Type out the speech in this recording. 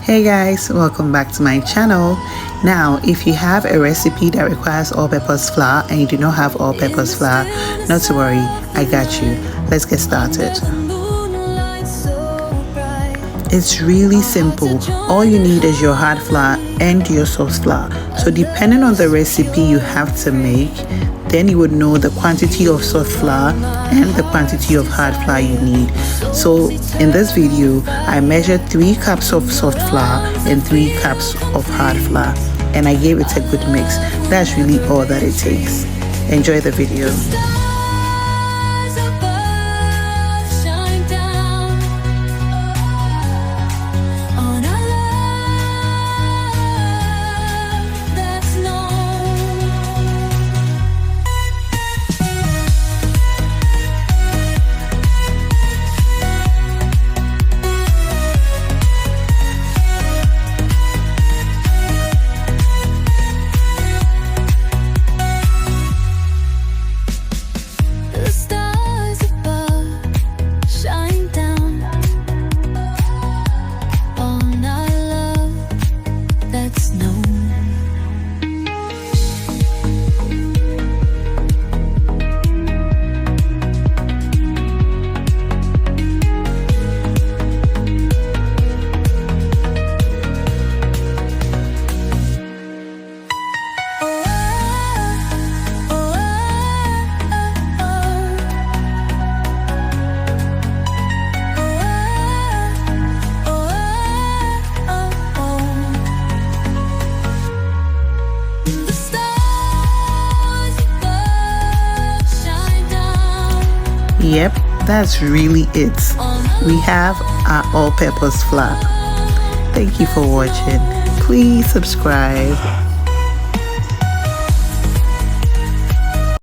Hey guys, welcome back to my channel. Now if you have a recipe that requires all-purpose flour and you do not have all-purpose flour, not to worry, I got you. Let's get started. It's really simple. All you need is your hard flour and your soft flour. So depending on the recipe you have to make, then you would know the quantity of soft flour and the quantity of hard flour you need. So in this video, I measured 3 cups of soft flour and 3 cups of hard flour, and I gave it a good mix. That's really all that it takes. Enjoy the video. Yep, that's really it. We have our all-purpose flour. Thank you for watching. Please subscribe.